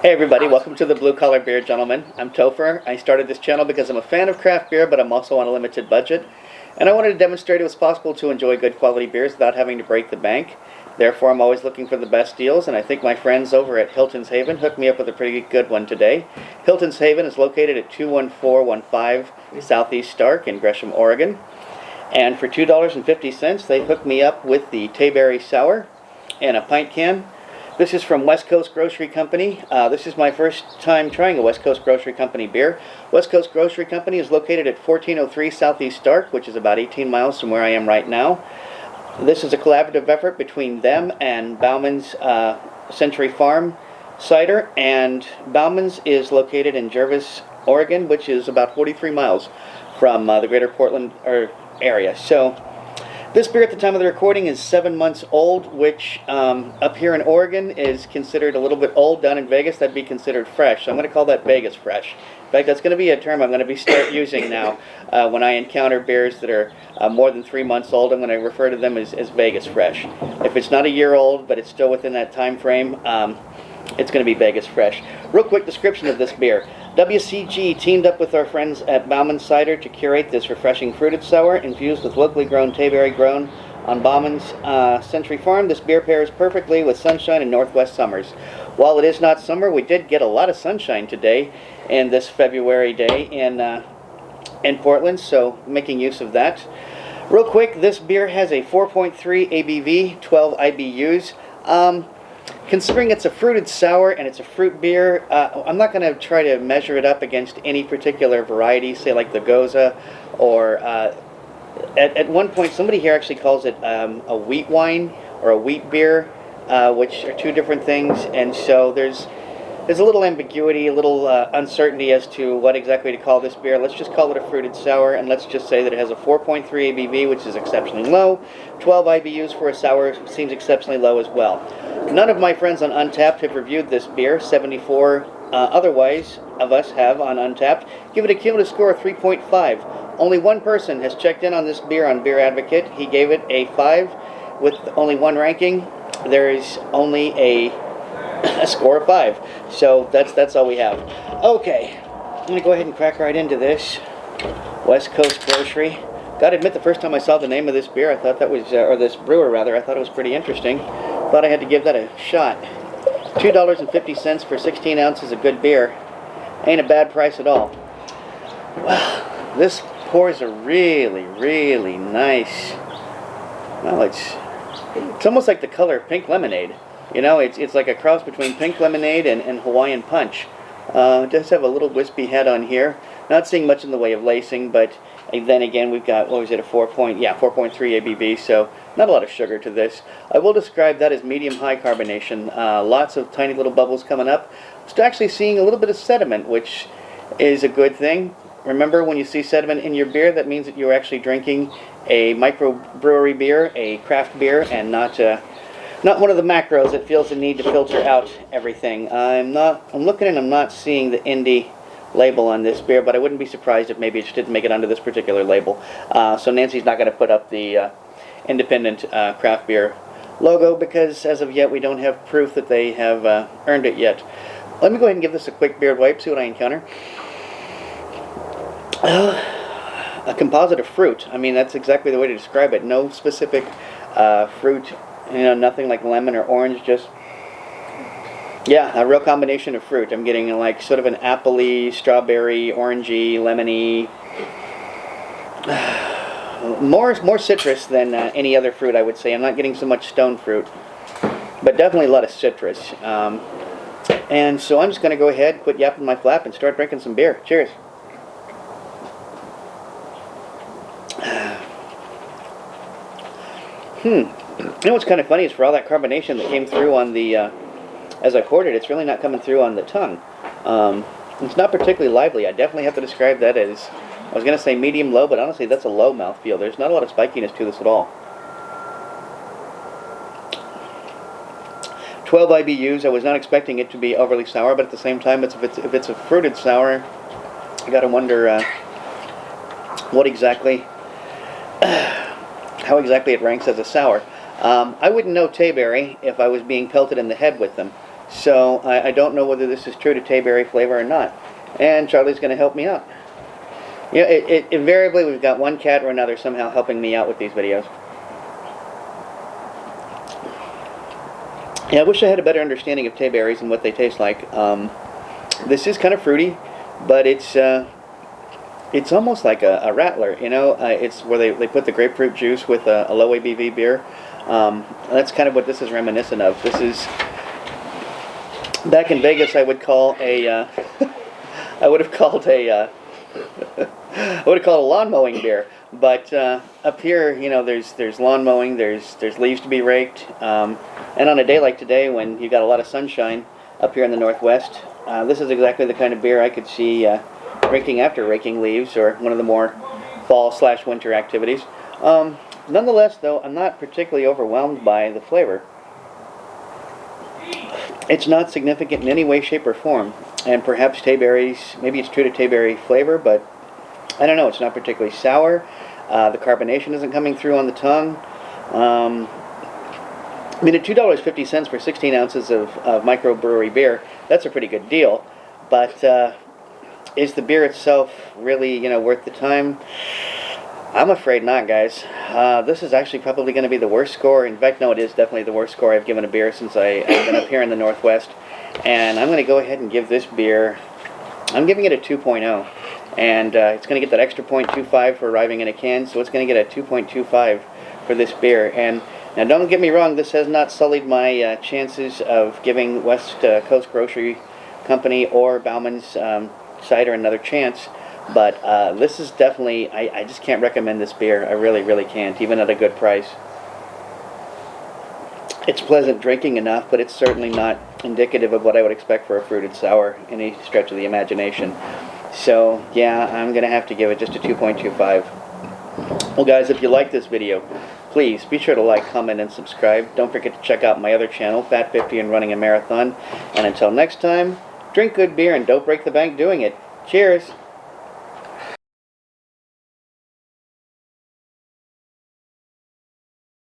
Hey everybody, welcome to the Blue Collar Beer Gentleman. I'm Topher. I started this channel because I'm a fan of craft beer, but I'm also on a limited budget. And I wanted to demonstrate it was possible to enjoy good quality beers without having to break the bank. Therefore, I'm always looking for the best deals, and I think my friends over at Hilton's Haven hooked me up with a pretty good one today. Hilton's Haven is located at 21415 Southeast Stark in Gresham, Oregon. And for $2.50, they hooked me up with the Tayberry Sour and a pint can. This is from West Coast Grocery Company. This is my first time trying a West Coast Grocery Company beer. West Coast Grocery Company is located at 1403 Southeast Stark, which is about 18 miles from where I am right now. This is a collaborative effort between them and Bauman's Century Farm Cider, and Bauman's is located in Gervais, Oregon, which is about 43 miles from the greater Portland area. So this beer at the time of the recording is 7 months old, which up here in Oregon is considered a little bit old. Down in Vegas, that'd be considered fresh. So I'm going to call that Vegas fresh. In fact, that's going to be a term I'm going to start using now. When I encounter beers that are more than 3 months old, I'm going to refer to them as Vegas fresh. If it's not a year old, but it's still within that time frame, it's going to be Vegas fresh. Real quick description of this beer. WCG teamed up with our friends at Bauman Cider to curate this refreshing fruited sour infused with locally grown Tayberry grown on Bauman's Century Farm. This beer pairs perfectly with sunshine and northwest summers. While it is not summer, we did get a lot of sunshine today and this February day in Portland, so making use of that. Real quick, this beer has a 4.3 ABV, 12 IBUs. Considering it's a fruited sour and it's a fruit beer, I'm not going to try to measure it up against any particular variety, say like the Goza, or at one point somebody here actually calls it a wheat wine or a wheat beer, which are two different things, and so there's a little ambiguity, a little uncertainty as to what exactly to call this beer. Let's just call it a fruited sour, and let's just say that it has a 4.3 ABV, which is exceptionally low. 12 IBUs for a sour seems exceptionally low as well. None of my friends on Untappd have reviewed this beer. 74 otherwise of us have on Untappd. Give it a cumulative score of 3.5. Only one person has checked in on this beer on Beer Advocate. He gave it a 5 with only one ranking. There is only a score of 5. So that's all we have. Okay, I'm going to go ahead and crack right into this. West Coast Grocery. Gotta admit, the first time I saw the name of this beer, I thought that was, or this brewer rather, I thought it was pretty interesting. Thought I had to give that a shot. $2.50 for 16 ounces of good beer. Ain't a bad price at all. Wow, this pours a really, really nice, well, it's almost like the color of pink lemonade. You know, it's like a cross between pink lemonade and Hawaiian punch. It does have a little wispy head on here. Not seeing much in the way of lacing, but then again we've got, what was it, a 4.3 ABV, so not a lot of sugar to this. I will describe that as medium-high carbonation. Lots of tiny little bubbles coming up. Still actually seeing a little bit of sediment, which is a good thing. Remember, when you see sediment in your beer, that means that you're actually drinking a microbrewery beer, a craft beer, and not one of the macros that feels the need to filter out everything. I'm looking and I'm not seeing the indie label on this beer, but I wouldn't be surprised if maybe it just didn't make it onto this particular label. So Nancy's not going to put up the independent craft beer logo because as of yet we don't have proof that they have earned it yet. Let me go ahead and give this a quick beard wipe, see what I encounter. A composite of fruit. I mean, that's exactly the way to describe it. No specific fruit, you know, nothing like lemon or orange, just, yeah, a real combination of fruit. I'm getting like sort of an apple-y, strawberry, orangey, lemony, more citrus than any other fruit, I would say. I'm not getting so much stone fruit, but definitely a lot of citrus. And so I'm just going to go ahead, quit yapping my flap, and start drinking some beer. Cheers. You know what's kind of funny is for all that carbonation that came through on the, as I poured it, it's really not coming through on the tongue. It's not particularly lively. I definitely have to describe that as, I was going to say medium low, but honestly that's a low mouthfeel. There's not a lot of spikiness to this at all. 12 IBUs. I was not expecting it to be overly sour, but at the same time, if it's a fruited sour, I got to wonder what exactly, how exactly it ranks as a sour. I wouldn't know Tayberry if I was being pelted in the head with them. So I don't know whether this is true to Tayberry flavor or not. And Charlie's going to help me out. You know, invariably we've got one cat or another somehow helping me out with these videos. Yeah, I wish I had a better understanding of Tayberries and what they taste like. This is kind of fruity, but it's almost like a rattler, you know. It's where they put the grapefruit juice with a low ABV beer. That's kind of what this is reminiscent of. This is, back in Vegas, I would call a, I would have called a lawn mowing beer. But up here, you know, there's lawn mowing, there's leaves to be raked, and on a day like today, when you got a lot of sunshine up here in the Northwest, this is exactly the kind of beer I could see drinking after raking leaves, or one of the more fall/winter activities. Nonetheless, though, I'm not particularly overwhelmed by the flavor. It's not significant in any way, shape, or form, and perhaps Tayberries, maybe it's true to Tayberry flavor, but I don't know, it's not particularly sour. The carbonation isn't coming through on the tongue. I mean, at $2.50 for 16 ounces of microbrewery beer, that's a pretty good deal. But is the beer itself really, you know, worth the time? I'm afraid not, guys. This is actually probably going to be the worst score. In fact, no, it is definitely the worst score I've given a beer since I've been up here in the Northwest. And I'm going to go ahead and give this beer, I'm giving it a 2.0. And it's going to get that extra 0.25 for arriving in a can, so it's going to get a 2.25 for this beer. And now, don't get me wrong, this has not sullied my chances of giving West Coast Grocery Company or Bauman's Cider another chance. But this is definitely, I just can't recommend this beer. I really, really can't, even at a good price. It's pleasant drinking enough, but it's certainly not indicative of what I would expect for a fruited sour in any stretch of the imagination. So, yeah, I'm going to have to give it just a 2.25. Well, guys, if you like this video, please be sure to like, comment, and subscribe. Don't forget to check out my other channel, Fat 50 and Running a Marathon. And until next time, drink good beer and don't break the bank doing it. Cheers!